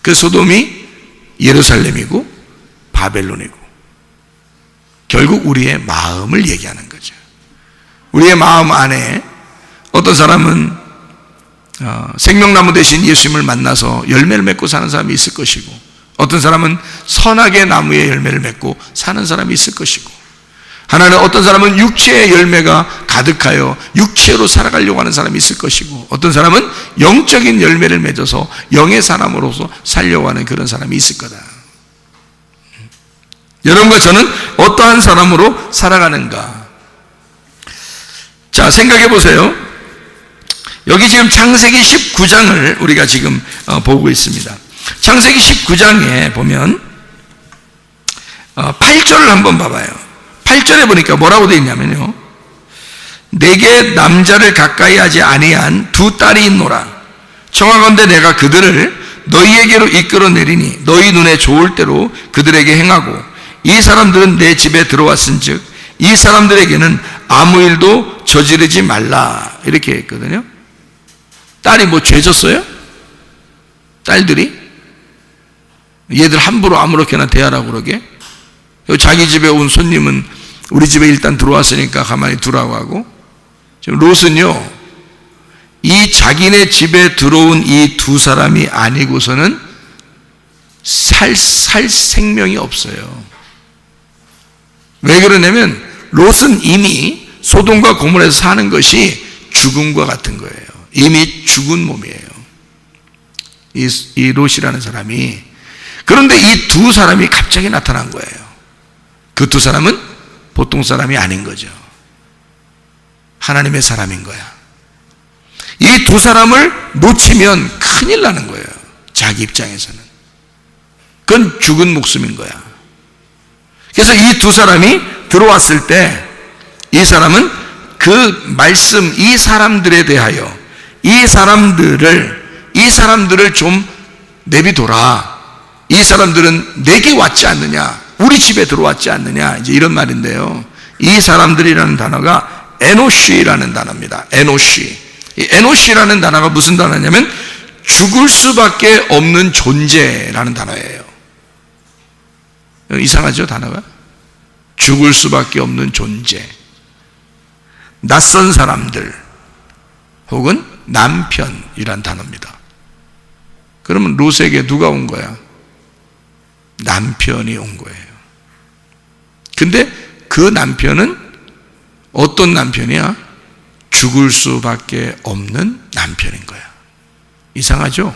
그 소돔이 예루살렘이고 바벨론이고, 결국 우리의 마음을 얘기하는 거죠. 우리의 마음 안에 어떤 사람은 생명나무 대신 예수님을 만나서 열매를 맺고 사는 사람이 있을 것이고, 어떤 사람은 선악의 나무의 열매를 맺고 사는 사람이 있을 것이고, 하나는 어떤 사람은 육체의 열매가 가득하여 육체로 살아가려고 하는 사람이 있을 것이고, 어떤 사람은 영적인 열매를 맺어서 영의 사람으로서 살려고 하는 그런 사람이 있을 거다. 여러분과 저는 어떠한 사람으로 살아가는가? 자, 생각해 보세요. 여기 지금 창세기 19장을 우리가 지금 보고 있습니다. 창세기 19장에 보면 8절을 한번 봐봐요. 8절에 보니까 뭐라고 되어 있냐면요, 내게 남자를 가까이 하지 아니한 두 딸이 있노라. 청하건대 내가 그들을 너희에게로 이끌어내리니 너희 눈에 좋을 대로 그들에게 행하고, 이 사람들은 내 집에 들어왔은즉 이 사람들에게는 아무 일도 저지르지 말라. 이렇게 했거든요. 딸이 뭐 죄졌어요? 딸들이? 얘들 함부로 아무렇게나 대하라고 그러게? 자기 집에 온 손님은 우리 집에 일단 들어왔으니까 가만히 두라고 하고, 지금 롯은요, 이 자기네 집에 들어온 이 두 사람이 아니고서는 살 생명이 없어요. 왜 그러냐면 롯은 이미 소돔과 고모라에서 사는 것이 죽음과 같은 거예요. 이미 죽은 몸이에요, 이 롯이라는 사람이. 그런데 이 두 사람이 갑자기 나타난 거예요. 그 두 사람은 보통 사람이 아닌 거죠. 하나님의 사람인 거야. 이 두 사람을 놓치면 큰일 나는 거예요. 자기 입장에서는 그건 죽은 목숨인 거야. 그래서 이 두 사람이 들어왔을 때 이 사람은 그 말씀, 이 사람들에 대하여 이 사람들을 좀 내비둬라. 이 사람들은 내게 왔지 않느냐, 우리 집에 들어왔지 않느냐, 이제 이런 말인데요, 이 사람들이라는 단어가 에노시라는 단어입니다. 에노시. 이 에노시라는 단어가 무슨 단어냐면 죽을 수밖에 없는 존재라는 단어예요. 이상하죠, 단어가? 죽을 수밖에 없는 존재, 낯선 사람들 혹은 남편이란 단어입니다. 그러면 롯에게 누가 온 거야? 남편이 온 거예요. 근데 그 남편은 어떤 남편이야? 죽을 수밖에 없는 남편인 거야. 이상하죠?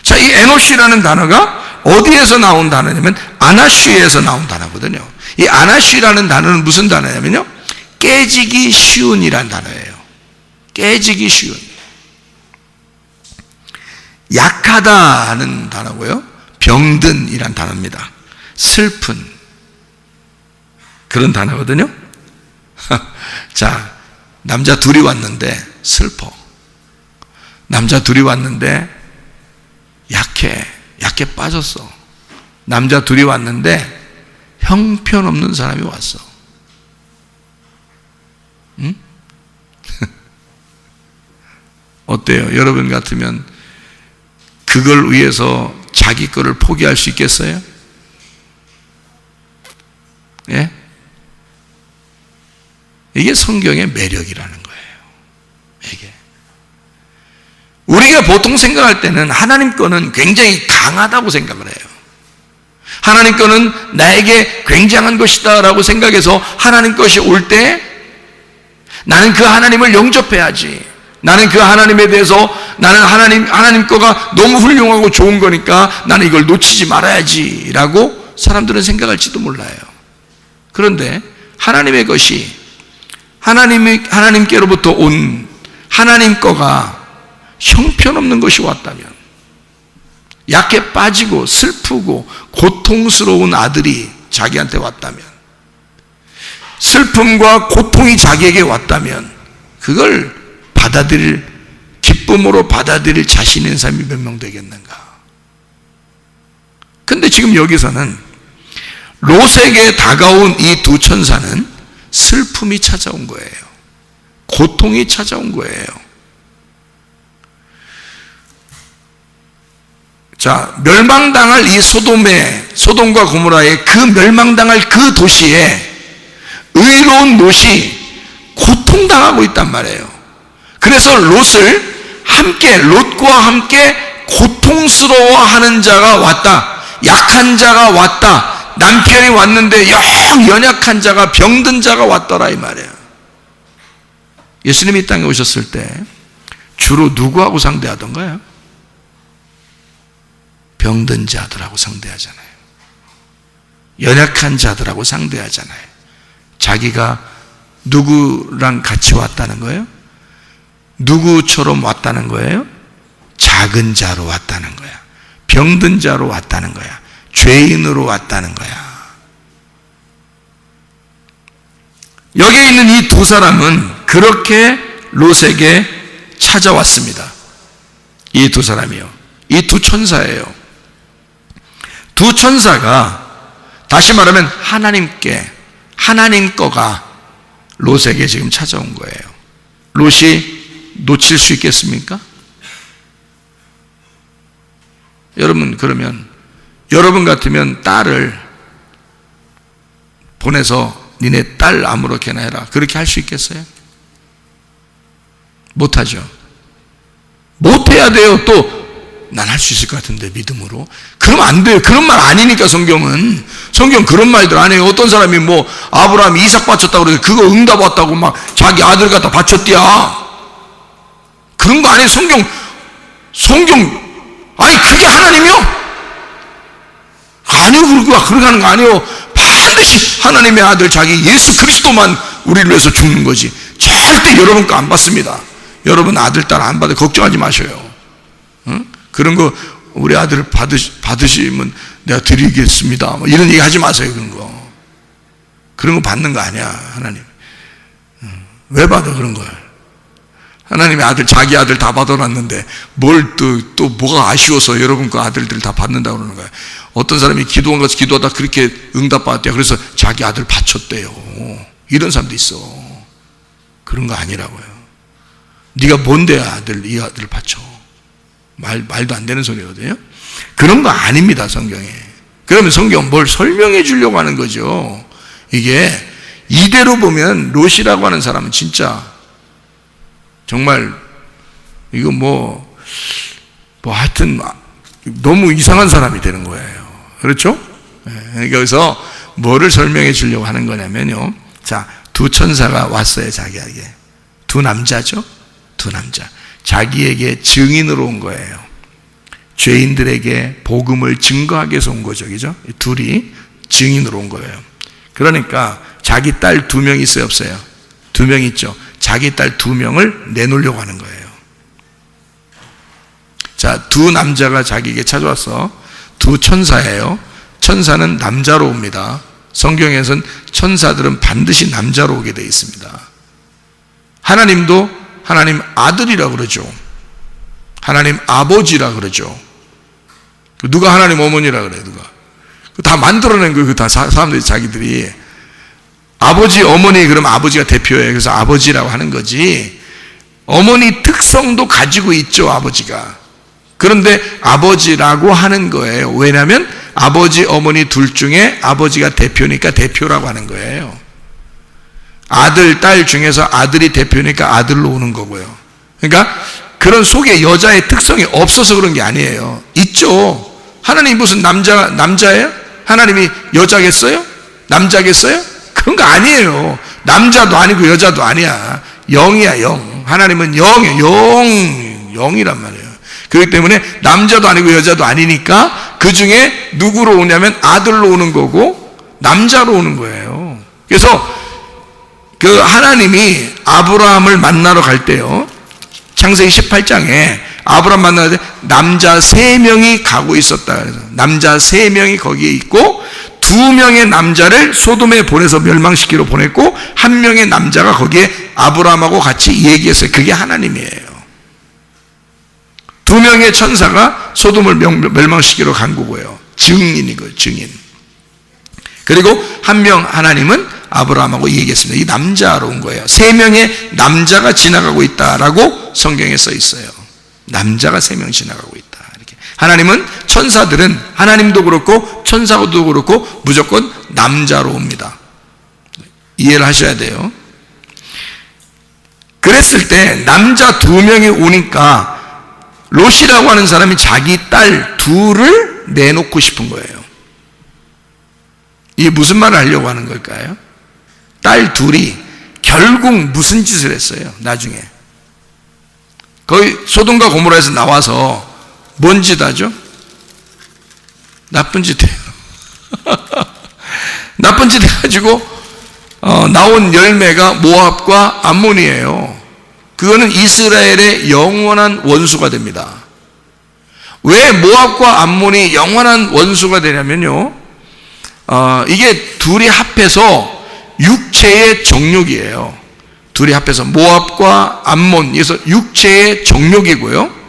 자, 이 에노시라는 단어가 어디에서 나온 단어냐면 아나쉬에서 나온 단어거든요. 이 아나쉬라는 단어는 무슨 단어냐면요, 깨지기 쉬운이란 단어예요. 깨지기 쉬운. 약하다 하는 단어고요, 병든이란 단어입니다. 슬픈 그런 단어거든요. 자, 남자 둘이 왔는데 슬퍼. 남자 둘이 왔는데 약해 빠졌어. 남자 둘이 왔는데 형편없는 사람이 왔어. 응? 어때요? 여러분 같으면 그걸 위해서 자기 거를 포기할 수 있겠어요? 예? 이게 성경의 매력이라는 거예요. 이게 우리가 보통 생각할 때는 하나님 거는 굉장히 강하다고 생각을 해요. 하나님 거는 나에게 굉장한 것이다 라고 생각해서 하나님 것이 올 때 나는 그 하나님을 영접해야지, 나는 그 하나님에 대해서 나는 하나님 거가 너무 훌륭하고 좋은 거니까 나는 이걸 놓치지 말아야지 라고 사람들은 생각할지도 몰라요. 그런데 하나님의 것이, 하나님께로부터 온 하나님 거가 형편없는 것이 왔다면, 약해 빠지고 슬프고 고통스러운 아들이 자기한테 왔다면, 슬픔과 고통이 자기에게 왔다면 그걸 기쁨으로 받아들일 자신 있는 사람이 몇 명 되겠는가? 근데 지금 여기서는 롯에게 다가온 이 두 천사는 슬픔이 찾아온 거예요. 고통이 찾아온 거예요. 자, 멸망당할 이 소돔과 고모라의 그 멸망당할 그 도시에 의로운 롯이 고통당하고 있단 말이에요. 그래서 롯과 함께 고통스러워하는 자가 왔다. 약한 자가 왔다. 남편이 왔는데 영 연약한 자가, 병든 자가 왔더라 이 말이에요. 예수님이 이 땅에 오셨을 때 주로 누구하고 상대하던가요? 병든 자들하고 상대하잖아요. 연약한 자들하고 상대하잖아요. 자기가 누구랑 같이 왔다는 거예요? 누구처럼 왔다는 거예요? 작은 자로 왔다는 거야. 병든 자로 왔다는 거야. 죄인으로 왔다는 거야. 여기에 있는 이 두 사람은 그렇게 롯에게 찾아왔습니다. 이 두 사람이요. 이 두 천사예요. 두 천사가 다시 말하면 하나님 거가 롯에게 지금 찾아온 거예요. 롯이 놓칠 수 있겠습니까? 여러분, 그러면 여러분 같으면 딸을 보내서 니네 딸 아무렇게나 해라, 그렇게 할 수 있겠어요? 못하죠. 못해야 돼요. 또 난 할 수 있을 것 같은데 믿음으로. 그러면 안 돼요. 그런 말 아니니까. 성경 그런 말들 안 해요. 어떤 사람이 뭐 아브라함이 이삭 바쳤다고 그래서 그거 응답 왔다고 막 자기 아들 갖다 바쳤디야. 그런 거 아니에요. 성경 아니 그게 하나님이요? 아니요. 그렇게 하는 거 아니에요. 반드시 하나님의 아들 자기 예수 그리스도만 우리를 위해서 죽는 거지. 절대 여러분 거 안 받습니다. 여러분 아들 딸 안 받아 걱정하지 마셔요. 응? 그런 거 우리 아들 받으시면 내가 드리겠습니다, 뭐 이런 얘기 하지 마세요. 그런 거 받는 거 아니야. 하나님 왜 받아 그런 걸? 하나님의 아들, 자기 아들 다 받아놨는데 뭘 또 뭐가 아쉬워서 여러분 그 아들들 다 받는다고 그러는 거야. 어떤 사람이 기도한 것을 기도하다 그렇게 응답받았대요. 그래서 자기 아들 바쳤대요. 이런 사람도 있어. 그런 거 아니라고요. 네가 뭔데 이 아들을 바쳐? 말도 안 되는 소리거든요. 그런 거 아닙니다, 성경에. 그러면 성경은 뭘 설명해 주려고 하는 거죠. 이게 이대로 보면 롯이라고 하는 사람은 진짜 정말 이거 뭐 하여튼 너무 이상한 사람이 되는 거예요. 그렇죠? 그래서 뭐를 설명해 주려고 하는 거냐면요. 자, 두 천사가 왔어요, 자기에게. 두 남자죠? 두 남자. 자기에게 증인으로 온 거예요. 죄인들에게 복음을 증거하기 위해서 온 거죠. 그죠? 둘이 증인으로 온 거예요. 그러니까 자기 딸 2명 있어요, 없어요? 2명 있죠. 자기 딸 2명을 내놓으려고 하는 거예요. 자, 두 남자가 자기에게 찾아와서 두 천사예요. 천사는 남자로 옵니다. 성경에서는 천사들은 반드시 남자로 오게 되어 있습니다. 하나님도 하나님 아들이라 그러죠. 하나님 아버지라 그러죠. 누가 하나님 어머니라 그래요, 누가? 다 만들어낸 거예요, 다 사람들이 자기들이. 아버지, 어머니, 그러면 아버지가 대표예요. 그래서 아버지라고 하는 거지. 어머니 특성도 가지고 있죠, 아버지가. 그런데 아버지라고 하는 거예요. 왜냐하면 아버지, 어머니 둘 중에 아버지가 대표니까 대표라고 하는 거예요. 아들, 딸 중에서 아들이 대표니까 아들로 오는 거고요. 그러니까 그런 속에 여자의 특성이 없어서 그런 게 아니에요. 있죠. 하나님이 무슨 남자예요? 하나님이 여자겠어요? 남자겠어요? 그런 거 아니에요. 남자도 아니고 여자도 아니야. 영이야, 영. 하나님은 영이에요. 영이란 말이에요. 그렇기 때문에 남자도 아니고 여자도 아니니까 그 중에 누구로 오냐면 아들로 오는 거고 남자로 오는 거예요. 그래서 그 하나님이 아브라함을 만나러 갈 때요, 창세기 18장에 아브라함 만나는데 남자 3명이 가고 있었다. 그래서 남자 3명이 거기에 있고 2명의 남자를 소돔에 보내서 멸망시키러 보냈고 1명의 남자가 거기에 아브라함하고 같이 얘기했어요. 그게 하나님이에요. 2명의 천사가 소돔을 멸망시키러 간 거고요. 증인이고요, 증인. 그리고 1명 하나님은 아브라함하고 얘기했습니다. 이 남자로 온 거예요. 3명의 남자가 지나가고 있다라고 성경에 써 있어요. 남자가 3명 지나가고 있다. 이렇게 하나님은 천사들은, 하나님도 그렇고 천사도 그렇고 무조건 남자로 옵니다. 이해를 하셔야 돼요. 그랬을 때 남자 2명이 오니까 롯이라고 하는 사람이 자기 딸 둘을 내놓고 싶은 거예요. 이게 무슨 말을 하려고 하는 걸까요? 딸 둘이 결국 무슨 짓을 했어요? 나중에 거의 소돔과 고모라에서 나와서 뭔 짓 하죠? 나쁜 짓 해요. 나쁜 짓 해가지고 나온 열매가 모압과 암몬이에요. 그거는 이스라엘의 영원한 원수가 됩니다. 왜 모압과 암몬이 영원한 원수가 되냐면요, 이게 둘이 합해서 육체의 정욕이에요. 둘이 합해서 모압과 암몬, 그래서 육체의 정욕이고요,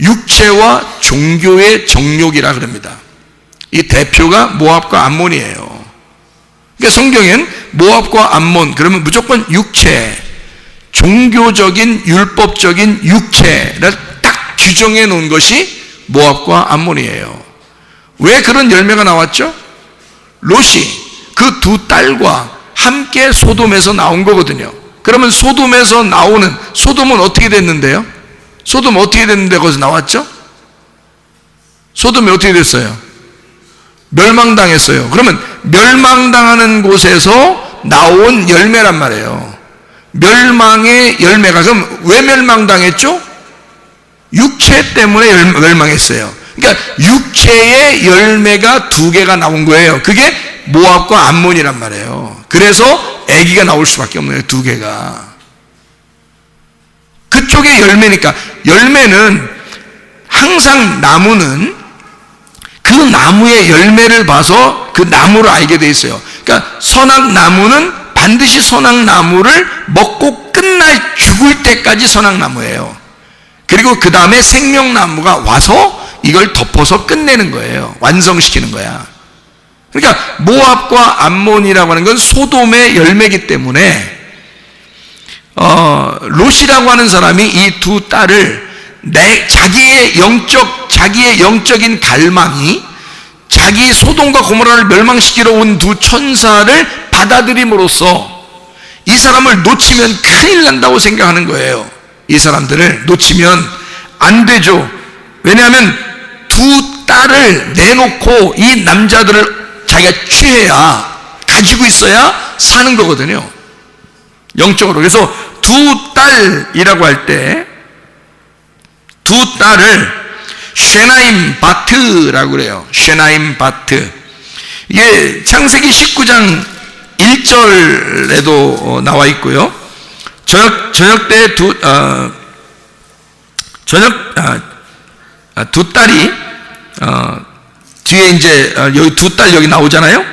육체와 종교의 정욕이라 그럽니다. 이 대표가 모압과 암몬이에요. 그러니까 성경엔 모압과 암몬 그러면 무조건 육체, 종교적인 율법적인 육체를 딱 규정해 놓은 것이 모압과 암몬이에요. 왜 그런 열매가 나왔죠? 롯이 그 두 딸과 함께 소돔에서 나온 거거든요. 그러면 소돔에서 나오는, 소돔은 어떻게 됐는데요? 소돔 어떻게 됐는데 거기서 나왔죠? 소돔이 어떻게 됐어요? 멸망당했어요. 그러면 멸망당하는 곳에서 나온 열매란 말이에요. 멸망의 열매가, 그럼 왜 멸망당했죠? 육체 때문에 멸망했어요. 그러니까 육체의 열매가 2개가 나온 거예요. 그게 모압과 암몬이란 말이에요. 그래서 아기가 나올 수밖에 없는 거예요. 2개가. 그쪽의 열매니까, 열매는 항상, 나무는 그 나무의 열매를 봐서 그 나무를 알게 돼 있어요. 그러니까 선악나무는 반드시 선악나무를 먹고 끝날, 죽을 때까지 선악나무예요. 그리고 그 다음에 생명나무가 와서 이걸 덮어서 끝내는 거예요. 완성시키는 거야. 그러니까 모압과 암몬이라고 하는 건 소돔의 열매이기 때문에 롯이라고 하는 사람이 이 2 딸을 자기의 영적인 갈망이, 자기 소돔과 고모라를 멸망시키러 온 2 천사를 받아들임으로써 이 사람을 놓치면 큰일 난다고 생각하는 거예요. 이 사람들을 놓치면 안 되죠. 왜냐하면 2 딸을 내놓고 이 남자들을 자기가 취해야, 가지고 있어야 사는 거거든요, 영적으로. 그래서 2 딸이라고 할 때 2 딸을 쉐나임 바트라고 그래요. 쉐나임 바트. 이게 창세기 19장 1절에도 나와 있고요. 저녁 때 2 딸이 뒤에 이제 여기 2 딸 여기 나오잖아요.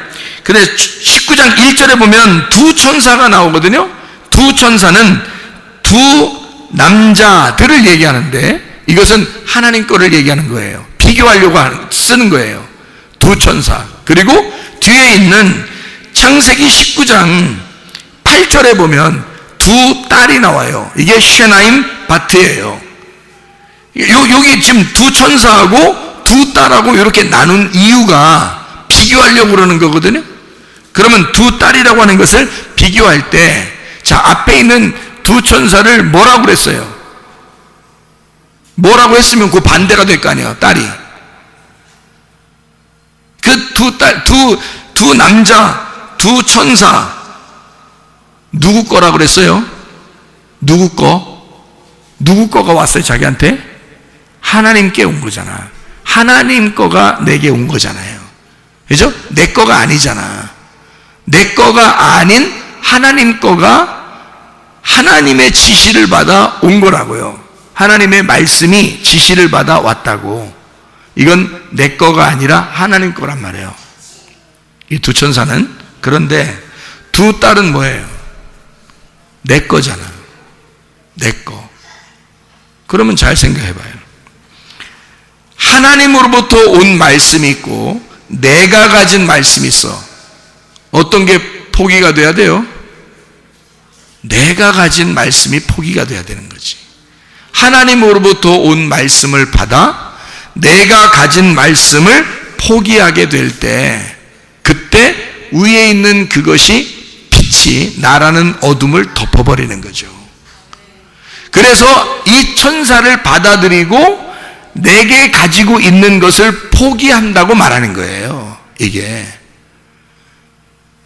근데 19장 1절에 보면 2 천사가 나오거든요. 2 천사는 2 남자들을 얘기하는데 이것은 하나님 거를 얘기하는 거예요. 비교하려고 쓰는 거예요. 2 천사. 그리고 뒤에 있는 창세기 19장 8절에 보면 2 딸이 나와요. 이게 쉐나임 바트예요. 여기 지금 2 천사하고 2 딸하고 이렇게 나눈 이유가 비교하려고 그러는 거거든요. 그러면 2 딸이라고 하는 것을 비교할 때, 자, 앞에 있는 2 천사를 뭐라고 그랬어요? 뭐라고 했으면 그 반대가 될 거 아니에요, 딸이. 그 2 남자, 2 천사, 누구 거라고 그랬어요? 누구 거? 누구 거가 왔어요, 자기한테? 하나님께 온 거잖아. 하나님 거가 내게 온 거잖아요. 그죠? 내 거가 아니잖아. 내 거가 아닌 하나님 거가 하나님의 지시를 받아 온 거라고요. 하나님의 말씀이 지시를 받아 왔다고. 이건 내 거가 아니라 하나님 거란 말이에요. 이 2 천사는. 그런데 2 딸은 뭐예요? 내 거잖아. 내 거. 그러면 잘 생각해 봐요. 하나님으로부터 온 말씀이 있고 내가 가진 말씀이 있어. 어떤 게 포기가 돼야 돼요? 내가 가진 말씀이 포기가 돼야 되는 거지. 하나님으로부터 온 말씀을 받아 내가 가진 말씀을 포기하게 될 때, 그때 위에 있는 그것이 빛이 나라는 어둠을 덮어버리는 거죠. 그래서 이 천사를 받아들이고 내게 가지고 있는 것을 포기한다고 말하는 거예요. 이게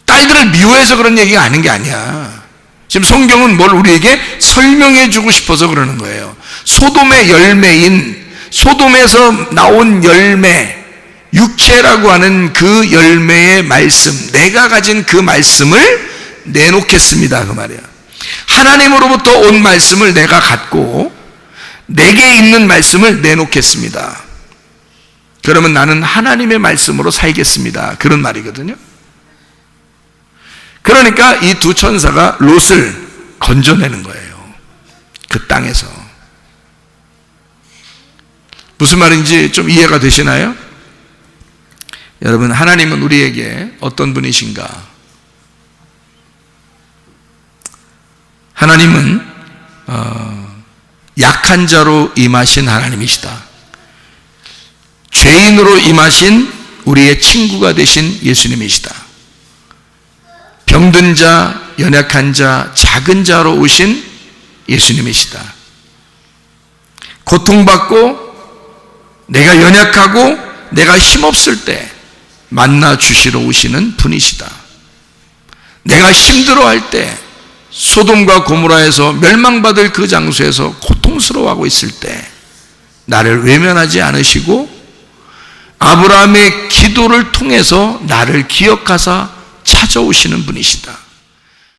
딸들을 미워해서 그런 얘기가 아닌 게 아니야. 지금 성경은 뭘 우리에게 설명해 주고 싶어서 그러는 거예요. 소돔의 열매인, 소돔에서 나온 열매, 육체라고 하는 그 열매의 말씀, 내가 가진 그 말씀을 내놓겠습니다, 그 말이야. 하나님으로부터 온 말씀을 내가 갖고 내게 있는 말씀을 내놓겠습니다. 그러면 나는 하나님의 말씀으로 살겠습니다, 그런 말이거든요. 그러니까 이 두 천사가 롯을 건져내는 거예요, 그 땅에서. 무슨 말인지 좀 이해가 되시나요? 여러분, 하나님은 우리에게 어떤 분이신가? 하나님은 약한 자로 임하신 하나님이시다. 죄인으로 임하신 우리의 친구가 되신 예수님이시다. 병든 자, 연약한 자, 작은 자로 오신 예수님이시다. 고통받고 내가 연약하고 내가 힘없을 때 만나 주시러 오시는 분이시다. 내가 힘들어할 때, 소돔과 고모라에서 멸망받을 그 장소에서 고통스러워하고 있을 때 나를 외면하지 않으시고 아브라함의 기도를 통해서 나를 기억하사 찾아오시는 분이시다.